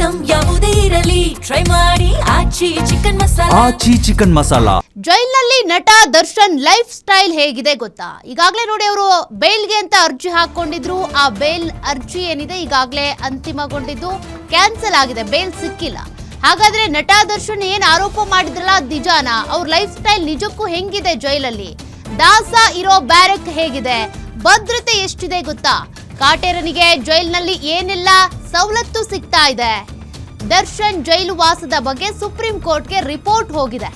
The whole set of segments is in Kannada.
ಐಟಂ ಯಾವುದೇ ಇರಲಿ ಟ್ರೈ ಮಾಡಿ ಆಚಿ ಚಿಕನ್ ಮಸಾಲಾ. ಜೈಲ್ನಲ್ಲಿ ನಟ ದರ್ಶನ್ ಲೈಫ್ ಸ್ಟೈಲ್ ಹೇಗಿದೆ ಗೊತ್ತಾ? ಈಗಾಗಲೇ ನೋಡಿ ಅವರು ಬೇಲ್ಗೆ ಅಂತ ಅರ್ಜಿ ಹಾಕೊಂಡಿದ್ರು. ಆ ಬೇಲ್ ಅರ್ಜಿ ಏನಿದೆ ಈಗಾಗಲೇ ಅಂತಿಮಗೊಂಡಿದ್ದು, ಕ್ಯಾನ್ಸಲ್ ಆಗಿದೆ, ಬೇಲ್ ಸಿಕ್ಕಿಲ್ಲ. ಹಾಗಾದ್ರೆ ನಟ ದರ್ಶನ್ ಏನ್ ಆರೋಪ ಮಾಡಿದ್ರಲ್ಲ ನಿಜಾನ? ಅವ್ರ ಲೈಫ್ ಸ್ಟೈಲ್ ನಿಜಕ್ಕೂ ಹೆಂಗಿದೆ ಜೈಲಲ್ಲಿ? ದಾಸ ಇರೋ ಬ್ಯಾರಕ್ ಹೇಗಿದೆ? ಭದ್ರತೆ ಎಷ್ಟಿದೆ ಗೊತ್ತಾ? ಕಾಟೇರನಿಗೆ ಜೈಲ್ನಲ್ಲಿ ಏನೆಲ್ಲ ಸವಲತ್ತು ಸಿಗ್ತಾ ಇದೆ? ದರ್ಶನ್ ಜೈಲು ವಾಸದ ಬಗ್ಗೆ ಸುಪ್ರೀಂ ಕೋರ್ಟ್ಗೆ ರಿಪೋರ್ಟ್ ಹೋಗಿದೆ.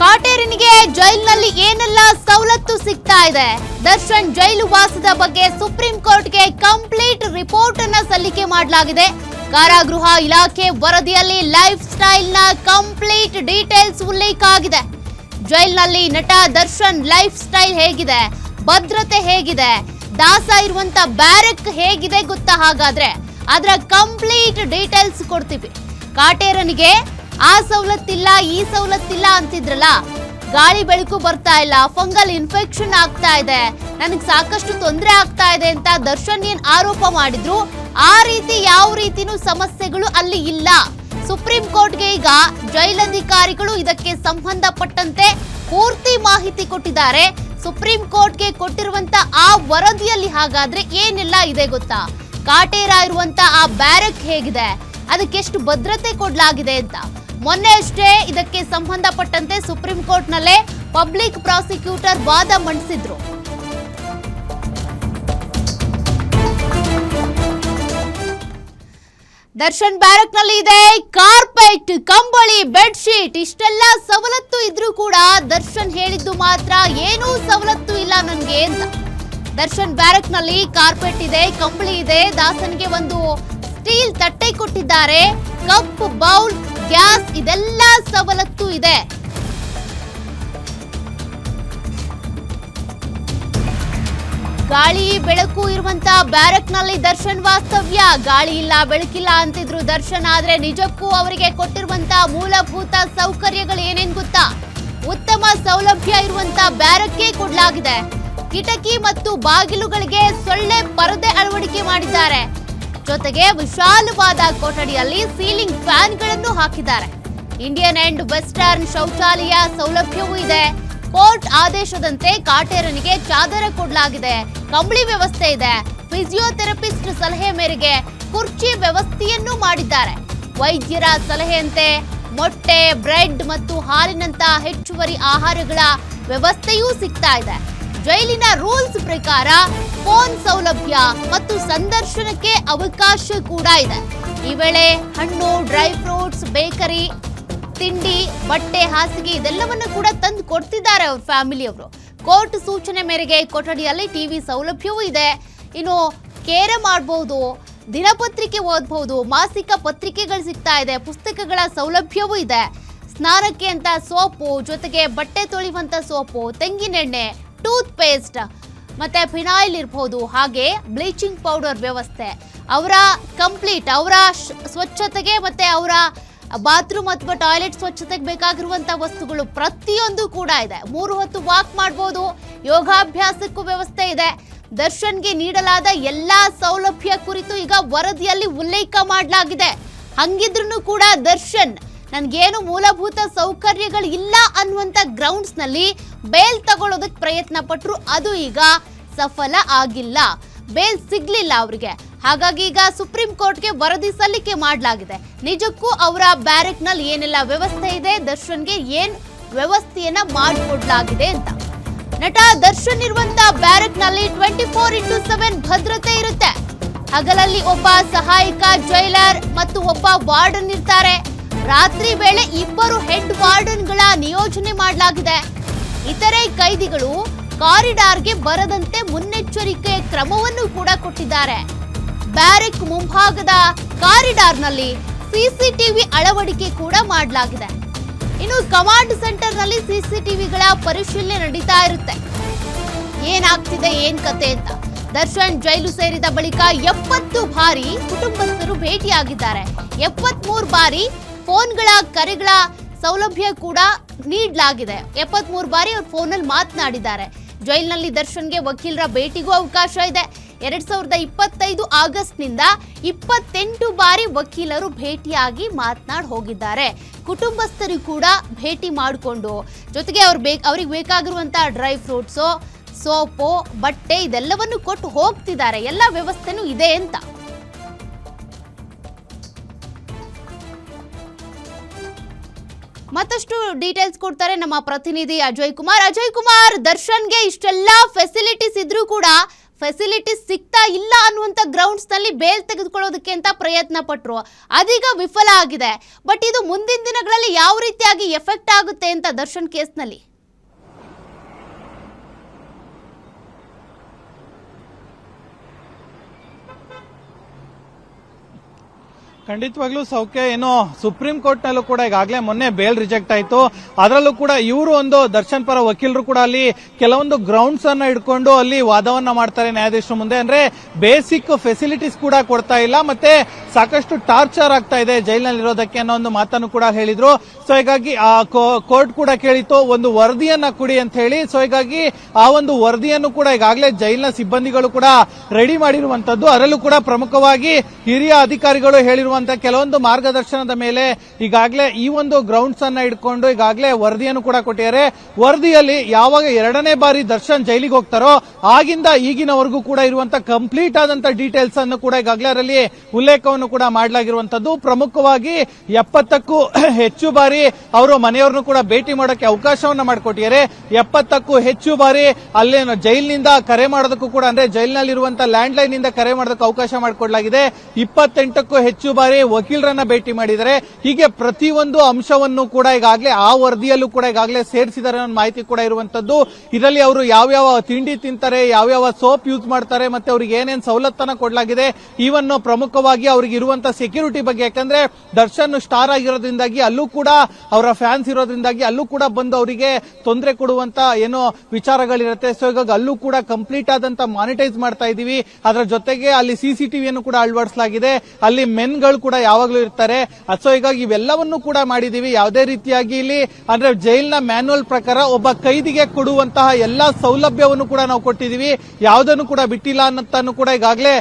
ಕಾಟೇರನಿಗೆ ಜೈಲಿನಲ್ಲಿ ಏನೆಲ್ಲ ಸವಲತ್ತು ಸಿಗ್ತಾ ಇದೆ? ದರ್ಶನ್ ಜೈಲು ವಾಸದ ಬಗ್ಗೆ ಸುಪ್ರೀಂ ಕೋರ್ಟ್ಗೆ ಕಂಪ್ಲೀಟ್ ರಿಪೋರ್ಟ್ ಅನ್ನ ಸಲ್ಲಿಕೆ ಮಾಡಲಾಗಿದೆ. ಕಾರಾಗೃಹ ಇಲಾಖೆ ವರದಿಯಲ್ಲಿ ಲೈಫ್ ಸ್ಟೈಲ್ ನ ಕಂಪ್ಲೀಟ್ ಡೀಟೇಲ್ಸ್ ಉಲ್ಲೇಖ ಆಗಿದೆ. ಜೈಲಿನಲ್ಲಿ ನಟ ದರ್ಶನ್ ಲೈಫ್ ಸ್ಟೈಲ್ ಹೇಗಿದೆ? ಭದ್ರತೆ ಹೇಗಿದೆ? ದಾಸ ಇರುವಂತ ಬ್ಯಾರಕ್ ಹೇಗಿದೆ ಗೊತ್ತಾ? ಹಾಗಾದ್ರೆ ಅದರ ಕಂಪ್ಲೀಟ್ ಡೀಟೇಲ್ಸ್ ಕೊಡ್ತೀವಿ. ಕಾಟೇರನಿಗೆ ಆ ಸವಲತ್ತಿಲ್ಲ, ಈ ಸವಲತ್ತಿಲ್ಲ ಅಂತಿದ್ರಲ್ಲ, ಗಾಳಿ ಬೆಳಕು ಬರ್ತಾ ಇಲ್ಲ, ಫಂಗಲ್ ಇನ್ಫೆಕ್ಷನ್ ಆಗ್ತಾ ಇದೆ, ನನಗೆ ಸಾಕಷ್ಟು ತೊಂದರೆ ಆಗ್ತಾ ಇದೆ ಅಂತ ದರ್ಶನ್ ಏನ್ ಆರೋಪ ಮಾಡಿದ್ರು, ಆ ರೀತಿ ಯಾವ ರೀತಿನೂ ಸಮಸ್ಯೆಗಳು ಅಲ್ಲಿ ಇಲ್ಲ. ಸುಪ್ರೀಂ ಕೋರ್ಟ್ಗೆ ಈಗ ಜೈಲಧಿಕಾರಿಗಳು ಇದಕ್ಕೆ ಸಂಬಂಧಪಟ್ಟಂತೆ ಪೂರ್ತಿ ಮಾಹಿತಿ ಕೊಟ್ಟಿದ್ದಾರೆ. ಸುಪ್ರೀಂ ಕೋರ್ಟ್ಗೆ ಕೊಟ್ಟಿರುವಂತ ಆ ವರದಿಯಲ್ಲಿ ಹಾಗಾದ್ರೆ ಏನೆಲ್ಲ ಇದೆ ಗೊತ್ತಾ? ಕಾಟೇರ ಇರುವಂತ ಆ ಬ್ಯಾರಕ್ ಹೇಗಿದೆ, ಅದಕ್ಕೆಷ್ಟು ಭದ್ರತೆ ಕೊಡಲಾಗಿದೆ ಅಂತ. ಮೊನ್ನೆ ಅಷ್ಟೇ ಇದಕ್ಕೆ ಸಂಬಂಧಪಟ್ಟಂತೆ ಸುಪ್ರೀಂ ಕೋರ್ಟ್ ನಲ್ಲೇ ಪಬ್ಲಿಕ್ ಪ್ರಾಸಿಕ್ಯೂಟರ್ ವಾದ ಮಂಡಿಸಿದ್ರು. ದರ್ಶನ್ ಬ್ಯಾರಕ್ ನಲ್ಲಿ ಇದೆ ಕಾರ್ಪೆಟ್, ಕಂಬಳಿ, ಬೆಡ್ ಶೀಟ್, ಇಷ್ಟೆಲ್ಲ ಸವಲತ್ತು ಇದ್ರೂ ಕೂಡ ದರ್ಶನ್ ಹೇಳಿದ್ದು ಮಾತ್ರ ಏನೂ ಸವಲತ್ತು ಇಲ್ಲ ನನ್ಗೆ ಅಂತ. ದರ್ಶನ್ ಬ್ಯಾರಕ್ ನಲ್ಲಿ ಕಾರ್ಪೆಟ್ ಇದೆ, ಕಂಬಳಿ ಇದೆ, ದಾಸನ್ಗೆ ಒಂದು ಸ್ಟೀಲ್ ತಟ್ಟೆ ಕೊಟ್ಟಿದ್ದಾರೆ, ಕಪ್, ಬೌಲ್, ಗ್ಯಾಸ್, ಇದೆಲ್ಲ ಸವಲತ್ತು ಇದೆ. ಗಾಳಿ ಬೆಳಕು ಇರುವಂತ ಬ್ಯಾರಕ್ ನಲ್ಲಿ ದರ್ಶನ್ ವಾಸ್ತವ್ಯ. ಗಾಳಿ ಇಲ್ಲ, ಬೆಳಕಿಲ್ಲ ಅಂತಿದ್ರು ದರ್ಶನ್, ಆದ್ರೆ ನಿಜಕ್ಕೂ ಅವರಿಗೆ ಕೊಟ್ಟಿರುವಂತ ಮೂಲಭೂತ ಸೌಕರ್ಯಗಳು ಏನೇನ್ ಗೊತ್ತಾ? ಉತ್ತಮ ಸೌಲಭ್ಯ ಇರುವಂತ ಬ್ಯಾರಕ್ಕೆ ಕೊಡಲಾಗಿದೆ. ಕಿಟಕಿ ಮತ್ತು ಬಾಗಿಲುಗಳಿಗೆ ಸೊಳ್ಳೆ ಪರದೆ ಅಳವಡಿಕೆ ಮಾಡಿದ್ದಾರೆ. ಜೊತೆಗೆ ವಿಶಾಲವಾದ ಕೊಠಡಿಯಲ್ಲಿ ಸೀಲಿಂಗ್ ಫ್ಯಾನ್ಗಳನ್ನು ಹಾಕಿದ್ದಾರೆ. ಇಂಡಿಯನ್ ಅಂಡ್ ವೆಸ್ಟರ್ನ್ ಶೌಚಾಲಯ ಸೌಲಭ್ಯವೂ ಇದೆ. ಕೋರ್ಟ್ ಆದೇಶದಂತೆ ಕಾಟೇರನಿಗೆ ಚಾದರ ಕೊಡಲಾಗಿದೆ, ಕಂಬಳಿ ವ್ಯವಸ್ಥೆ ಇದೆ. ಫಿಸಿಯೋಥೆರಪಿಸ್ಟ್ ಸಲಹೆ ಮೇರೆಗೆ ಕುರ್ಚಿ ವ್ಯವಸ್ಥೆಯನ್ನು ಮಾಡಿದ್ದಾರೆ. ವೈದ್ಯರ ಸಲಹೆಯಂತೆ ಮೊಟ್ಟೆ, ಬ್ರೆಡ್ ಮತ್ತು ಹಾಲಿನಂತ ಹೆಚ್ಚುವರಿ ಆಹಾರಗಳ ವ್ಯವಸ್ಥೆಯೂ ಸಿಗ್ತಾ ಇದೆ. ಜೈಲಿನ ರೂಲ್ಸ್ ಪ್ರಕಾರ ಫೋನ್ ಸೌಲಭ್ಯ ಮತ್ತು ಸಂದರ್ಶನಕ್ಕೆ ಅವಕಾಶ ಕೂಡ ಇದೆ. ಈ ವೇಳೆ ಹಣ್ಣು, ಡ್ರೈ ಫ್ರೂಟ್ಸ್, ಬೇಕರಿ, ತಿಂಡಿ, ಬಟ್ಟೆ, ಹಾಸಿಗೆ ಇದೆಲ್ಲವನ್ನು ಕೂಡ ತಂದು ಕೊಡ್ತಿದ್ದಾರೆ ಅವ್ರ ಫ್ಯಾಮಿಲಿಯವರು. ಕೋರ್ಟ್ ಸೂಚನೆ ಮೇರೆಗೆ ಕೊಠಡಿಯಲ್ಲಿ ಟಿವಿ ಸೌಲಭ್ಯವೂ ಇದೆ. ಇನ್ನು ಕೇರೆ ಮಾಡಬಹುದು, ದಿನಪತ್ರಿಕೆ ಓದಬಹುದು, ಮಾಸಿಕ ಪತ್ರಿಕೆಗಳು ಸಿಗ್ತಾ ಇದೆ, ಪುಸ್ತಕಗಳ ಸೌಲಭ್ಯವೂ ಇದೆ. ಸ್ನಾನಕ್ಕೆ ಅಂತ ಸೋಪು, ಜೊತೆಗೆ ಬಟ್ಟೆ ತೊಳೆಯುವಂತ ಸೋಪು, ತೆಂಗಿನೆಣ್ಣೆ, ಟೂತ್ ಪೇಸ್ಟ್ ಮತ್ತೆ ಫಿನಾಯಿಲ್ ಇರಬಹುದು, ಹಾಗೆ ಬ್ಲೀಚಿಂಗ್ ಪೌಡರ್ ವ್ಯವಸ್ಥೆ. ಅವರ ಕಂಪ್ಲೀಟ್ ಅವರ ಸ್ವಚ್ಛತೆಗೆ ಮತ್ತೆ ಅವರ ಬಾತ್ರೂಮ್ ಅಥವಾ ಟಾಯ್ಲೆಟ್ ಸ್ವಚ್ಛತೆಗೆ ಬೇಕಾಗಿರುವಂತ ವಸ್ತುಗಳು ಪ್ರತಿಯೊಂದು ಕೂಡ ಇದೆ. 3 ಹೊತ್ತು ವಾಕ್ ಮಾಡಬಹುದು, ಯೋಗಾಭ್ಯಾಸಕ್ಕೂ ವ್ಯವಸ್ಥೆ ಇದೆ. ದರ್ಶನ್ಗೆ ನೀಡಲಾದ ಎಲ್ಲಾ ಸೌಲಭ್ಯ ಕುರಿತು ಈಗ ವರದಿಯಲ್ಲಿ ಉಲ್ಲೇಖ ಮಾಡಲಾಗಿದೆ. ಹಂಗಿದ್ರೂ ಕೂಡ ದರ್ಶನ್ ನನ್ಗೇನು ಮೂಲಭೂತ ಸೌಕರ್ಯಗಳು ಇಲ್ಲ ಅನ್ನುವಂತ ಗ್ರೌಂಡ್ಸ್ ನಲ್ಲಿ ಬೇಲ್ ತಗೊಳ್ಳೋದಕ್ಕೆ ಪ್ರಯತ್ನ ಪಟ್ರು, ಅದು ಈಗ ಸಫಲ ಆಗಿಲ್ಲ. ಬೇಲ್ ಸಿಗ್ಲಿಲ್ಲ ಅವರಿಗೆ. ಹಾಗಾಗಿ ಈಗ ಸುಪ್ರೀಂ ಕೋರ್ಟ್ಗೆ ವರದಿ ಸಲ್ಲಿಕೆ ಮಾಡಲಾಗಿದೆ. ನಿಜಕ್ಕೂ ಅವರ ಬ್ಯಾರಕ್ ನಲ್ಲಿ ಏನೆಲ್ಲ ವ್ಯವಸ್ಥೆ ಇದೆ, ದರ್ಶನ್ಗೆ ಏನ್ ವ್ಯವಸ್ಥೆಯನ್ನ ಮಾಡಿಕೊಡ್ಲಾಗಿದೆ ಅಂತ. ನಟ ದರ್ಶನ್ ಇರುವಂತ ಬ್ಯಾರಕ್ ನಲ್ಲಿ 24x7 ಭದ್ರತೆ ಇರುತ್ತೆ. ಹಗಲಲ್ಲಿ ಒಬ್ಬ ಸಹಾಯಕ ಜೈಲರ್ ಮತ್ತು ಒಬ್ಬ ವಾರ್ಡನ್ ಇರ್ತಾರೆ. ರಾತ್ರಿ ವೇಳೆ ಇಬ್ಬರು ಹೆಡ್ ವಾರ್ಡನ್ಗಳ ನಿಯೋಜನೆ ಮಾಡಲಾಗಿದೆ. ಇತರೆ ಕೈದಿಗಳು ಕಾರಿಡಾರ್ಗೆ ಬರದಂತೆ ಮುನ್ನೆಚ್ಚರಿಕೆ ಕ್ರಮವನ್ನು ಕೂಡ ಕೊಟ್ಟಿದ್ದಾರೆ. ಬ್ಯಾರೆಕ್ ಮುಂಭಾಗದ ಕಾರಿಡಾರ್ನಲ್ಲಿ ಸಿಸಿಟಿವಿ ಅಳವಡಿಕೆ ಕೂಡ ಮಾಡಲಾಗಿದೆ. ಇನ್ನು ಕಮಾಂಡ್ ಸೆಂಟರ್ನಲ್ಲಿ ಸಿಸಿಟಿವಿಗಳ ಪರಿಶೀಲನೆ ನಡೀತಾ ಇರುತ್ತೆ. ಏನಾಗ್ತಿದೆ ಏನ್ ಕತೆ ಅಂತ. ದರ್ಶನ್ ಜೈಲು ಸೇರಿದ ಬಳಿಕ 70 ಬಾರಿ ಕುಟುಂಬಸ್ಥರು ಭೇಟಿಯಾಗಿದ್ದಾರೆ. 73 ಬಾರಿ ಫೋನ್ಗಳ ಕರೆಗಳ ಸೌಲಭ್ಯ ಕೂಡ ನೀಡಲಾಗಿದೆ. 73 ಬಾರಿ ಅವ್ರ ಫೋನಲ್ಲಿ ಮಾತನಾಡಿದ್ದಾರೆ. ಜೈಲಿನಲ್ಲಿ ದರ್ಶನ್ಗೆ ವಕೀಲರ ಭೇಟಿಗೂ ಅವಕಾಶ ಇದೆ. 2025 ಆಗಸ್ಟ್ನಿಂದ 28 ಬಾರಿ ವಕೀಲರು ಭೇಟಿಯಾಗಿ ಮಾತನಾಡಿ ಹೋಗಿದ್ದಾರೆ. ಕುಟುಂಬಸ್ಥರು ಕೂಡ ಭೇಟಿ ಮಾಡಿಕೊಂಡು ಜೊತೆಗೆ ಅವ್ರಿಗೆ ಬೇಕಾಗಿರುವಂತಹ ಡ್ರೈ ಫ್ರೂಟ್ಸು, ಸೋಪು, ಬಟ್ಟೆ ಇದೆಲ್ಲವನ್ನು ಕೊಟ್ಟು ಹೋಗ್ತಿದ್ದಾರೆ. ಎಲ್ಲ ವ್ಯವಸ್ಥೆನೂ ಇದೆ ಅಂತ. ಮತ್ತಷ್ಟು ಡೀಟೇಲ್ಸ್ ಕೊಡ್ತಾರೆ ನಮ್ಮ ಪ್ರತಿನಿಧಿ ಅಜಯ್ ಕುಮಾರ್. ದರ್ಶನ್ಗೆ ಇಷ್ಟೆಲ್ಲ ಫೆಸಿಲಿಟೀಸ್ ಇದ್ರೂ ಕೂಡ ಫೆಸಿಲಿಟೀಸ್ ಸಿಗ್ತಾ ಇಲ್ಲ ಅನ್ನುವಂಥ ಗ್ರೌಂಡ್ಸ್ ನಲ್ಲಿ ಬೇಲ್ ತೆಗೆದುಕೊಳ್ಳೋದಕ್ಕೆ ಅಂತ ಪ್ರಯತ್ನ ಪಟ್ಟರು. ಅದೀಗ ವಿಫಲ ಆಗಿದೆ. ಬಟ್ ಇದು ಮುಂದಿನ ದಿನಗಳಲ್ಲಿ ಯಾವ ರೀತಿಯಾಗಿ ಎಫೆಕ್ಟ್ ಆಗುತ್ತೆ ಅಂತ ದರ್ಶನ್ ಕೇಸ್ನಲ್ಲಿ? ಖಂಡಿತವಾಗ್ಲೂ ಸೌಖ್ಯ. ಏನು ಸುಪ್ರೀಂ ಕೋರ್ಟ್ ನಲ್ಲೂ ಕೂಡ ಈಗಾಗಲೇ ಮೊನ್ನೆ ಬೇಲ್ ರಿಜೆಕ್ಟ್ ಆಯಿತು. ಅದರಲ್ಲೂ ಕೂಡ ಇವರು ಒಂದು ದರ್ಶನ್ ಪರ ವಕೀಲರು ಕೂಡ ಅಲ್ಲಿ ಕೆಲವೊಂದು ಗ್ರೌಂಡ್ಸ್ ಅನ್ನ ಇಟ್ಕೊಂಡು ಅಲ್ಲಿ ವಾದವನ್ನ ಮಾಡ್ತಾರೆ ನ್ಯಾಯಾಧೀಶರ ಮುಂದೆ. ಅಂದ್ರೆ ಬೇಸಿಕ್ ಫೆಸಿಲಿಟೀಸ್ ಕೂಡ ಕೊಡ್ತಾ ಇಲ್ಲ, ಮತ್ತೆ ಸಾಕಷ್ಟು ಟಾರ್ಚರ್ ಆಗ್ತಾ ಇದೆ ಜೈಲಿನಲ್ಲಿ ಇರೋದಕ್ಕೆ ಅನ್ನೋ ಒಂದು ಮಾತನ್ನು ಕೂಡ ಹೇಳಿದ್ರು. ಸೊ ಹೀಗಾಗಿ ಆ ಕೋರ್ಟ್ ಕೂಡ ಕೇಳಿತ್ತು ಒಂದು ವರದಿಯನ್ನ ಕೊಡಿ ಅಂತ ಹೇಳಿ. ಸೊ ಹೀಗಾಗಿ ಆ ಒಂದು ವರದಿಯನ್ನು ಕೂಡ ಈಗಾಗಲೇ ಜೈಲಿನ ಸಿಬ್ಬಂದಿಗಳು ಕೂಡ ರೆಡಿ ಮಾಡಿರುವಂತದ್ದು. ಅದರಲ್ಲೂ ಕೂಡ ಪ್ರಮುಖವಾಗಿ ಹಿರಿಯ ಅಧಿಕಾರಿಗಳು ಹೇಳಿರುವಂತಹ ಕೆಲವೊಂದು ಮಾರ್ಗದರ್ಶನದ ಮೇಲೆ ಈಗಾಗಲೇ ಈ ಒಂದು ಗ್ರೌಂಡ್ಸ್ ಅನ್ನ ಇಟ್ಕೊಂಡು ಈಗಾಗಲೇ ವರದಿಯನ್ನು ಕೂಡ ಕೊಟ್ಟಿದ್ದಾರೆ. ವರದಿಯಲ್ಲಿ ಯಾವಾಗ 2ನೇ ಬಾರಿ ದರ್ಶನ್ ಜೈಲಿಗೆ ಹೋಗ್ತಾರೋ ಆಗಿಂದ ಈಗಿನವರೆಗೂ ಕೂಡ ಇರುವಂತಹ ಕಂಪ್ಲೀಟ್ ಆದಂತಹ ಡೀಟೇಲ್ಸ್ ಅನ್ನು ಕೂಡ ಈಗಾಗಲೇ ಅದರಲ್ಲಿ ಉಲ್ಲೇಖವನ್ನು ಕೂಡ ಮಾಡಲಾಗಿರುವಂತದ್ದು. ಪ್ರಮುಖವಾಗಿ 70ಕ್ಕೂ ಹೆಚ್ಚು ಬಾರಿ ಅವರು ಮನೆಯವ್ರನ್ನು ಕೂಡ ಭೇಟಿ ಮಾಡೋಕೆ ಅವಕಾಶವನ್ನ ಮಾಡಿಕೊಟ್ಟಿದ್ದಾರೆ. 70ಕ್ಕೂ ಹೆಚ್ಚು ಬಾರಿ ಅಲ್ಲಿ ಜೈಲಿನಿಂದ ಕರೆ ಮಾಡೋದಕ್ಕೂ ಕೂಡ, ಅಂದ್ರೆ ಜೈಲಿನಲ್ಲಿರುವಂತಹ ಲ್ಯಾಂಡ್ ಲೈನ್ ಇಂದ ಕರೆ ಮಾಡೋದಕ್ಕೆ ಅವಕಾಶ ಮಾಡಿಕೊಡಲಾಗಿದೆ. 28ಕ್ಕೂ ಹೆಚ್ಚು ಬಾರಿ ವಕೀಲರನ್ನ ಭೇಟಿ ಮಾಡಿದ್ದಾರೆ. ಹೀಗೆ ಪ್ರತಿಯೊಂದು ಅಂಶವನ್ನು ಕೂಡ ಈಗಾಗಲೇ ಆ ವರದಿಯಲ್ಲೂ ಕೂಡ ಈಗಾಗಲೇ ಸೇರಿಸಿದ್ದಾರೆ ಅನ್ನೋ ಮಾಹಿತಿ ಕೂಡ ಇರುವಂತದ್ದು. ಇದರಲ್ಲಿ ಅವರು ಯಾವ್ಯಾವ ತಿಂಡಿ ತಿಂತಾರೆ, ಯಾವ್ಯಾವ ಸೋಪ್ ಯೂಸ್ ಮಾಡ್ತಾರೆ, ಮತ್ತೆ ಅವ್ರಿಗೆ ಏನೇನು ಸವಲತ್ತನ್ನ ಕೊಡಲಾಗಿದೆ, ಈವನ್ ಪ್ರಮುಖವಾಗಿ ಅವ್ರಿಗೆ ಇರುವಂತಹ ಸೆಕ್ಯೂರಿಟಿ ಬಗ್ಗೆ. ಯಾಕಂದ್ರೆ ದರ್ಶನ್ ಸ್ಟಾರ್ ಆಗಿರೋದ್ರಿಂದಾಗಿ ಅಲ್ಲೂ ಕೂಡ ಅವರ ಫ್ಯಾನ್ಸ್ ಇರೋದ್ರಿಂದಾಗಿ ಅಲ್ಲೂ ಕೂಡ ಬಂದು ಅವರಿಗೆ ತೊಂದರೆ ಕೊಡುವಂತ ಏನೋ ವಿಚಾರಗಳಿರುತ್ತೆ. ಸೊ ಹೀಗಾಗಿ ಅಲ್ಲೂ ಕೂಡ ಕಂಪ್ಲೀಟ್ ಆದಂತ ಮಾನಿಟೈಸ್ ಮಾಡ್ತಾ ಇದೀವಿ. ಅದರ ಜೊತೆಗೆ ಅಲ್ಲಿ ಸಿಸಿಟಿವಿಯನ್ನು ಕೂಡ ಅಳವಡಿಸಲಾಗಿದೆ. ಅಲ್ಲಿ ಮೆನ್ಗಳು ಕೂಡ ಯಾವಾಗಲೂ ಇರ್ತಾರೆ. ಸೊ ಹೀಗಾಗಿ ಇವೆಲ್ಲವನ್ನು ಕೂಡ ಮಾಡಿದೀವಿ. ಯಾವುದೇ ರೀತಿಯಾಗಿ ಇಲ್ಲಿ ಅಂದ್ರೆ ಜೈಲಿನ ಮ್ಯಾನ್ಯುವಲ್ ಪ್ರಕಾರ ಒಬ್ಬ ಕೈದಿಗೆ ಕೊಡುವಂತಹ ಎಲ್ಲಾ ಸೌಲಭ್ಯವನ್ನು ಕೂಡ ನಾವು ಕೊಟ್ಟಿದೀವಿ. ಯಾವುದನ್ನು ಕೂಡ ಬಿಟ್ಟಿಲ್ಲ ಅನ್ನೋದನ್ನು ಕೂಡ ಈಗಾಗಲೇ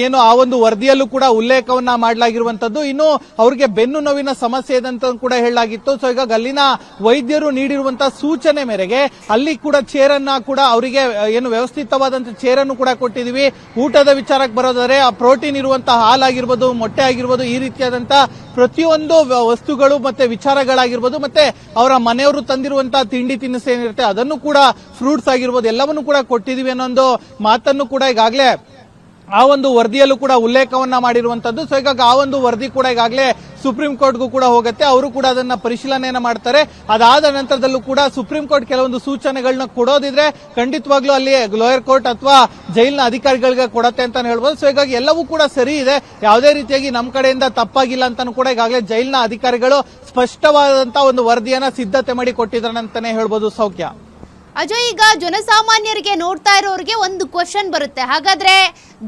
ಏನು ಆ ಒಂದು ವರದಿಯಲ್ಲೂ ಕೂಡ ಉಲ್ಲೇಖವನ್ನ ಮಾಡಲಾಗಿರುವಂತದ್ದು. ಇನ್ನು ಅವರಿಗೆ ಬೆನ್ನು ನೋವಿನ ಸಮಸ್ಯೆ ಇದೆ ಅಂತ ಕೂಡ ಹೇಳಲಾಗಿತ್ತು. ಸೊ ಹೀಗಾಗಿ ಅಲ್ಲಿನ ವೈದ್ಯರು ನೀಡಿರುವಂತಹ ಸೂಚನೆ ಮೇರೆಗೆ ಅಲ್ಲಿ ಕೂಡ ಚೇರ್ ಅನ್ನ ಕೂಡ ಅವರಿಗೆ ಏನು ವ್ಯವಸ್ಥಿತವಾದಂತಹ ಚೇರ್ ಅನ್ನು ಕೂಡ ಕೊಟ್ಟಿದೀವಿ. ಊಟದ ವಿಚಾರಕ್ಕೆ ಬರೋದಾದ್ರೆ ಆ ಪ್ರೋಟೀನ್ ಇರುವಂತಹ ಹಾಲಾಗಿರ್ಬೋದು, ಮೊಟ್ಟೆ ಆಗಿರ್ಬೋದು, ಈ ರೀತಿಯಾದಂತಹ ಪ್ರತಿಯೊಂದು ವಸ್ತುಗಳು ಮತ್ತೆ ವಿಚಾರಗಳಾಗಿರ್ಬೋದು, ಮತ್ತೆ ಅವರ ಮನೆಯವರು ತಂದಿರುವಂತಹ ತಿಂಡಿ ತಿನಿಸು ಏನಿರುತ್ತೆ ಅದನ್ನು ಕೂಡ, ಫ್ರೂಟ್ಸ್ ಆಗಿರ್ಬೋದು, ಎಲ್ಲವನ್ನೂ ಕೂಡ ಕೊಟ್ಟಿದೀವಿ ಅನ್ನೋ ಒಂದು ಮಾತನ್ನು ಕೂಡ ಈಗಾಗಲೇ ಆ ಒಂದು ವರದಿಯಲ್ಲೂ ಕೂಡ ಉಲ್ಲೇಖವನ್ನ ಮಾಡಿರುವಂತದ್ದು. ಸೊ ಹೀಗಾಗಿ ಆ ಒಂದು ವರದಿ ಕೂಡ ಈಗಾಗಲೇ ಸುಪ್ರೀಂ ಕೋರ್ಟ್ಗೂ ಕೂಡ ಹೋಗುತ್ತೆ. ಅವರು ಕೂಡ ಅದನ್ನ ಪರಿಶೀಲನೆಯನ್ನ ಮಾಡ್ತಾರೆ. ಅದಾದ ನಂತರದಲ್ಲೂ ಕೂಡ ಸುಪ್ರೀಂ ಕೋರ್ಟ್ ಕೆಲವೊಂದು ಸೂಚನೆಗಳನ್ನ ಕೊಡೋದಿದ್ರೆ ಖಂಡಿತವಾಗ್ಲೂ ಅಲ್ಲಿ ಲೋಯರ್ ಕೋರ್ಟ್ ಅಥವಾ ಜೈಲಿನ ಅಧಿಕಾರಿಗಳಿಗೆ ಕೊಡತ್ತೆ ಅಂತ ಹೇಳ್ಬೋದು. ಸೊ ಹೀಗಾಗಿ ಎಲ್ಲವೂ ಕೂಡ ಸರಿ ಇದೆ, ಯಾವುದೇ ರೀತಿಯಾಗಿ ನಮ್ಮ ಕಡೆಯಿಂದ ತಪ್ಪಾಗಿಲ್ಲ ಅಂತಾನು ಕೂಡ ಈಗಾಗಲೇ ಜೈಲಿನ ಅಧಿಕಾರಿಗಳು ಸ್ಪಷ್ಟವಾದಂತಹ ಒಂದು ವರದಿಯನ್ನ ಸಿದ್ಧತೆ ಮಾಡಿ ಕೊಟ್ಟಿದ್ದಾರೆ ಅಂತಾನೆ ಹೇಳ್ಬೋದು. ಸೌಖ್ಯ ಅಜಯ್, ಈಗ ಜನಸಾಮಾನ್ಯರಿಗೆ ನೋಡ್ತಾ ಇರೋರಿಗೆ ಒಂದು ಕ್ವಶನ್ ಬರುತ್ತೆ. ಹಾಗಾದ್ರೆ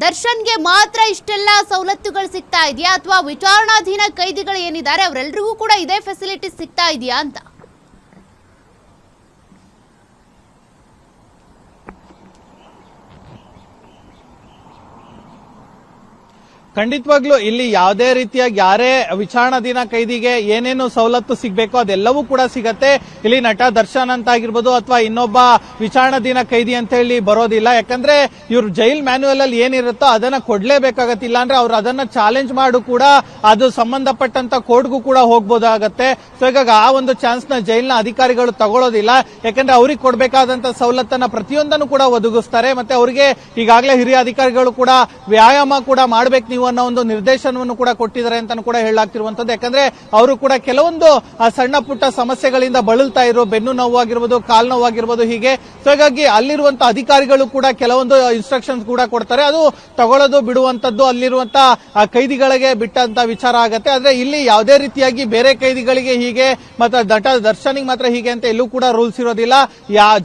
ದರ್ಶನ್ಗೆ ಮಾತ್ರ ಇಷ್ಟೆಲ್ಲ ಸವಲತ್ತುಗಳು ಸಿಗ್ತಾ ಇದೆಯಾ, ಅಥವಾ ವಿಚಾರಣಾಧೀನ ಕೈದಿಗಳು ಏನಿದ್ದಾರೆ ಅವರೆಲ್ಲರಿಗೂ ಕೂಡ ಇದೇ ಫೆಸಿಲಿಟಿ ಸಿಗ್ತಾ ಇದೆಯಾ ಅಂತ? ಖಂಡಿತವಾಗ್ಲೂ ಇಲ್ಲಿ ಯಾವುದೇ ರೀತಿಯಾಗಿ ಯಾರೇ ವಿಚಾರಣಾಧೀನ ಕೈದಿಗೆ ಏನೇನು ಸವಲತ್ತು ಸಿಗ್ಬೇಕೋ ಅದೆಲ್ಲವೂ ಕೂಡ ಸಿಗತ್ತೆ. ಇಲ್ಲಿ ನಟ ದರ್ಶನ್ ಅಂತ ಆಗಿರ್ಬೋದು ಅಥವಾ ಇನ್ನೊಬ್ಬ ವಿಚಾರಣಾಧೀನ ಕೈದಿ ಅಂತ ಹೇಳಿ ಬರೋದಿಲ್ಲ. ಯಾಕಂದ್ರೆ ಇವ್ರು ಜೈಲ್ ಮ್ಯಾನ್ಯುಯಲ್ ಅಲ್ಲಿ ಏನಿರುತ್ತೋ ಅದನ್ನ ಕೊಡ್ಲೇಬೇಕಾಗತ್ತೆ. ಇಲ್ಲಾಂದ್ರೆ ಅವ್ರು ಅದನ್ನ ಚಾಲೆಂಜ್ ಮಾಡು ಕೂಡ ಅದು ಸಂಬಂಧಪಟ್ಟಂತ ಕೋರ್ಟ್ಗೂ ಕೂಡ ಹೋಗ್ಬೋದಾಗತ್ತೆ. ಸೊ ಹೀಗಾಗಿ ಆ ಒಂದು ಚಾನ್ಸ್ ನ ಜೈಲ್ನ ಅಧಿಕಾರಿಗಳು ತಗೊಳ್ಳೋದಿಲ್ಲ. ಯಾಕಂದ್ರೆ ಅವ್ರಿಗೆ ಕೊಡ್ಬೇಕಾದಂತ ಸವಲತ್ತನ್ನ ಪ್ರತಿಯೊಂದನ್ನು ಕೂಡ ಒದಗಿಸ್ತಾರೆ. ಮತ್ತೆ ಅವರಿಗೆ ಈಗಾಗಲೇ ಹಿರಿಯ ಅಧಿಕಾರಿಗಳು ಕೂಡ ವ್ಯಾಯಾಮ ಕೂಡ ಮಾಡ್ಬೇಕು ನೀವು ಅನ್ನೋ ಒಂದು ನಿರ್ದೇಶನವನ್ನು ಕೂಡ ಕೊಟ್ಟಿದ್ದಾರೆ ಅಂತ ಕೂಡ ಹೇಳಲಾಗ್ತಿರುವಂತದ್ದು. ಯಾಕಂದ್ರೆ ಅವರು ಕೂಡ ಕೆಲವೊಂದು ಸಣ್ಣ ಪುಟ್ಟ ಸಮಸ್ಯೆಗಳಿಂದ ಬಳಲ್ತಾ ಇರೋ ಬೆನ್ನು ನೋವು ಆಗಿರ್ಬೋದು, ಕಾಲು ನೋವು ಆಗಿರ್ಬೋದು, ಹೀಗೆ. ಸೊ ಹಾಗಾಗಿ ಅಲ್ಲಿರುವಂತಹ ಅಧಿಕಾರಿಗಳು ಕೂಡ ಕೆಲವೊಂದು ಇನ್ಸ್ಟ್ರಕ್ಷನ್ಸ್ ಕೂಡ ಕೊಡ್ತಾರೆ. ಅದು ತಗೊಳ್ಳೋದು ಬಿಡುವಂತದ್ದು ಅಲ್ಲಿರುವಂತ ಕೈದಿಗಳಿಗೆ ಬಿಟ್ಟಂತ ವಿಚಾರ ಆಗತ್ತೆ. ಆದ್ರೆ ಇಲ್ಲಿ ಯಾವುದೇ ರೀತಿಯಾಗಿ ಬೇರೆ ಕೈದಿಗಳಿಗೆ ಹೀಗೆ ಮತ್ತೆ ನಟ ದರ್ಶನಿಗೆ ಮಾತ್ರ ಹೀಗೆ ಅಂತ ಎಲ್ಲೂ ಕೂಡ ರೂಲ್ಸ್ ಇರೋದಿಲ್ಲ.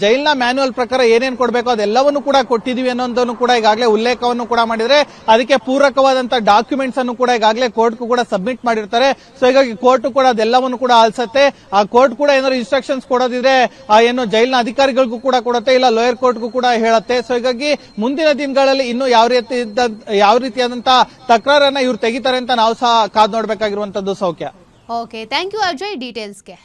ಜೈಲ್ನ ಮ್ಯಾನ್ಯುಯಲ್ ಪ್ರಕಾರ ಏನೇನ್ ಕೊಡಬೇಕು ಅದೆಲ್ಲವನ್ನು ಕೂಡ ಕೊಟ್ಟಿದೀವಿ ಅನ್ನೋದನ್ನು ಕೂಡ ಈಗಾಗಲೇ ಉಲ್ಲೇಖವನ್ನು ಕೂಡ ಮಾಡಿದ್ರೆ ಅದಕ್ಕೆ ಪೂರಕವಾದಂತ ಡಾಕ್ಯುಮೆಂಟ್ಸ್ ಅನ್ನು ಕೂಡ ಈಗಾಗಲೇ ಕೋರ್ಟ್ ಕೂಡ ಸಬ್ಮಿಟ್ ಮಾಡಿರ್ತಾರೆ. ಸೊ ಹೀಗಾಗಿ ಕೋರ್ಟ್ ಕೂಡ ಅದೆಲ್ಲವನ್ನು ಕೂಡ ಆಲಿಸುತ್ತೆ. ಆ ಕೋರ್ಟ್ ಕೂಡ ಏನಾದ್ರು ಇನ್ಸ್ಟ್ರಕ್ಷನ್ಸ್ ಕೊಡೋದಿದ್ರೆ ಏನು ಜೈಲ್ನ ಅಧಿಕಾರಿಗಳಿಗೂ ಕೂಡ ಕೊಡುತ್ತೆ, ಇಲ್ಲ ಲೋಯರ್ ಕೋರ್ಟ್ಗೂ ಕೂಡ ಹೇಳುತ್ತೆ. ಸೊ ಹೀಗಾಗಿ ಮುಂದಿನ ದಿನಗಳಲ್ಲಿ ಇನ್ನು ಯಾವ ರೀತಿಯಾದಂತಹ ತಕರಾರನ್ನ ಇವ್ರು ತೆಗಿತಾರೆ ಅಂತ ನಾವು ಸಹ ಕಾದ್ ನೋಡ್ಬೇಕಾಗಿರುವಂತದ್ದು. ಸೌಖ್ಯ. Okay, thank you Ajay ಡೀಟೇಲ್ಸ್ಗೆ.